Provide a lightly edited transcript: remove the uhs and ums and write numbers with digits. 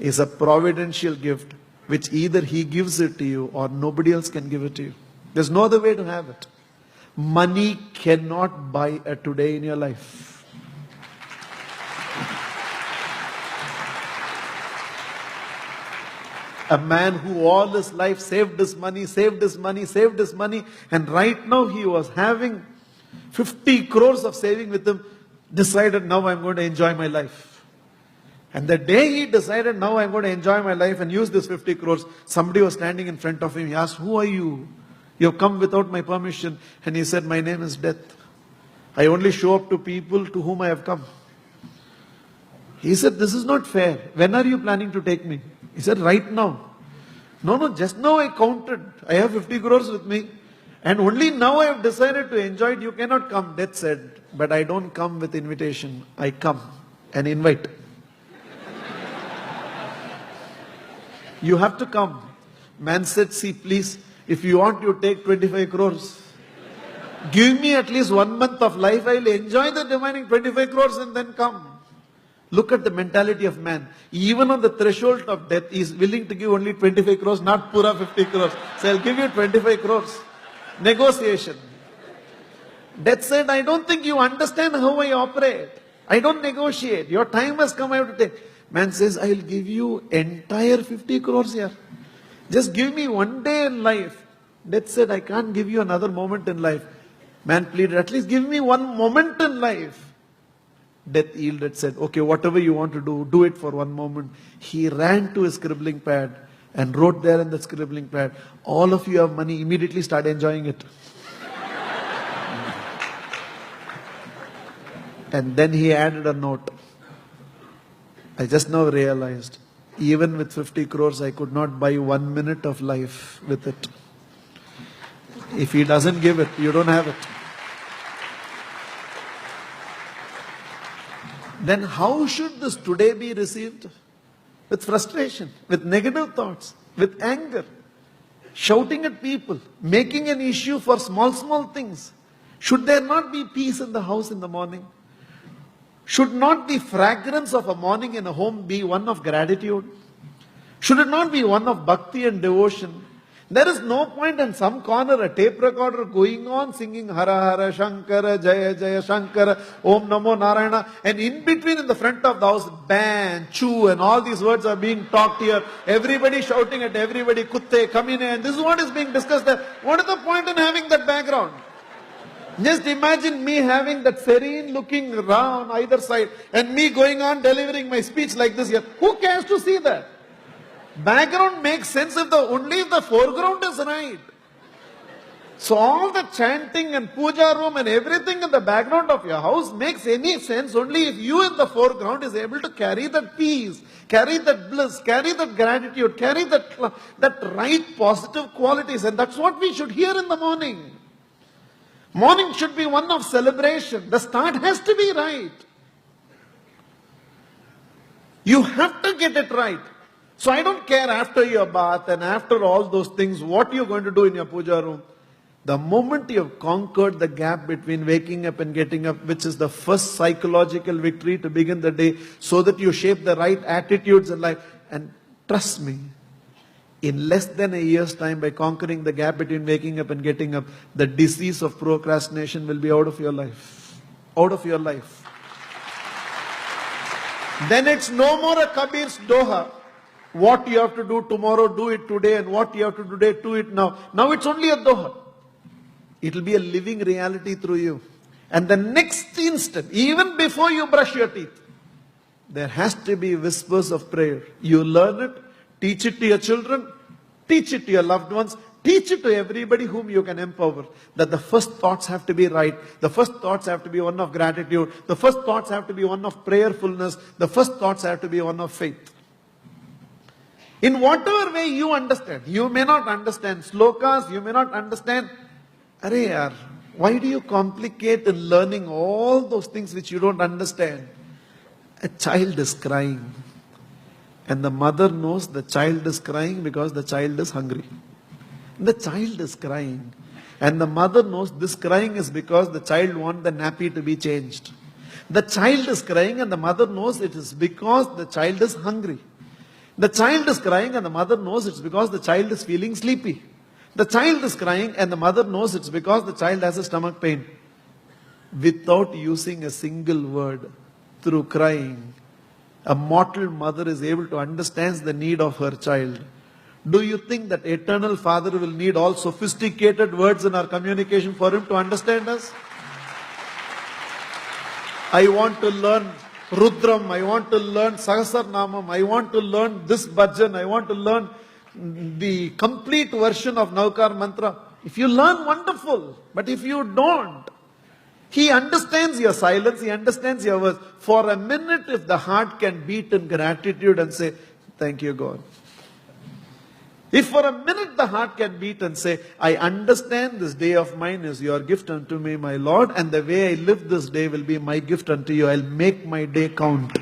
is a providential gift which either he gives it to you or nobody else can give it to you. There's no other way to have it. Money cannot buy a today in your life. A man who all his life saved his money, and right now he was having 50 crores of saving with him, decided now I'm going to enjoy my life. And the day he decided now I'm going to enjoy my life and use this 50 crores, somebody was standing in front of him. He asked, who are you? You have come without my permission. And he said, my name is Death. I only show up to people to whom I have come. He said, this is not fair. When are you planning to take me? He said, right now. No, just now I counted. I have 50 crores with me. And only now I have decided to enjoy it. You cannot come. Death said, but I don't come with invitation. I come and invite. You have to come. Man said, see, please, if you want, you take 25 crores. Give me at least 1 month of life. I will enjoy the remaining 25 crores and then come. Look at the mentality of man. Even on the threshold of death, he is willing to give only 25 crores, not pura 50 crores. So I'll give you 25 crores. Negotiation. Death said, I don't think you understand how I operate. I don't negotiate. Your time has come, I have to take. Man says, I will give you entire 50 crores here. Just give me 1 day in life. Death said, I can't give you another moment in life. Man pleaded, at least give me 1 moment in life. Death yielded, said, okay, whatever you want to do, do it for 1 moment. He ran to his scribbling pad and wrote there in the scribbling pad, all of you have money, immediately start enjoying it. And then he added a note. I just now realized, even with 50 crores, I could not buy 1 minute of life with it. If he doesn't give it, you don't have it. Then how should this today be received? With frustration, with negative thoughts, with anger, shouting at people, making an issue for small things. Should there not be peace in the house in the morning? Should not the fragrance of a morning in a home be one of gratitude? Should it not be one of bhakti and devotion? There is no point in some corner, a tape recorder going on singing Hara Hara Shankara, Jaya Jaya Shankara, Om Namo Narayana, and in between in the front of the house, ban, chew, and all these words are being talked here. Everybody shouting at everybody, Kutte, come in, and this is what is being discussed there. What is the point in having that background? Just imagine me having that serene looking around either side and me going on delivering my speech like this here. Who cares to see that? Background makes sense only if the foreground is right. So all the chanting and puja room and everything in the background of your house makes any sense only if you in the foreground is able to carry that peace, carry that bliss, carry that gratitude, carry that right positive qualities. And that's what we should hear in the morning. Morning should be one of celebration. The start has to be right. You have to get it right. So I don't care after your bath and after all those things, what you're going to do in your puja room. The moment you have conquered the gap between waking up and getting up, which is the first psychological victory to begin the day, so that you shape the right attitudes in life. And trust me, in less than a year's time, by conquering the gap between waking up and getting up, the disease of procrastination will be out of your life. Out of your life. Then it's no more a Kabir's Doha. What you have to do tomorrow, do it today, and what you have to do today, do it now. Now it's only a Doha. It will be a living reality through you. And the next instant, even before you brush your teeth, there has to be whispers of prayer. You learn it, teach it to your children, teach it to your loved ones, teach it to everybody whom you can empower. That the first thoughts have to be right. The first thoughts have to be one of gratitude. The first thoughts have to be one of prayerfulness. The first thoughts have to be one of faith. In whatever way you understand, you may not understand slokas, you may not understand. Arey yaar, why do you complicate in learning all those things which you don't understand? A child is crying. And the mother knows the child is crying because the child is hungry. The child is crying. And the mother knows this crying is because the child wants the nappy to be changed. The child is crying and the mother knows it is because the child is hungry. The child is crying and the mother knows it's because the child is feeling sleepy. The child is crying and the mother knows it's because the child has a stomach pain. Without using a single word, through crying, a mortal mother is able to understand the need of her child. Do you think that eternal Father will need all sophisticated words in our communication for him to understand us? I want to learn Rudram, I want to learn Sahasranamam, I want to learn this bhajan, I want to learn the complete version of Navkar Mantra. If you learn, wonderful. But if you don't, he understands your silence, he understands your words. For a minute, if the heart can beat in gratitude and say, thank you, God. If for a minute the heart can beat and say, I understand this day of mine is your gift unto me, my Lord, and the way I live this day will be my gift unto you. I'll make my day count.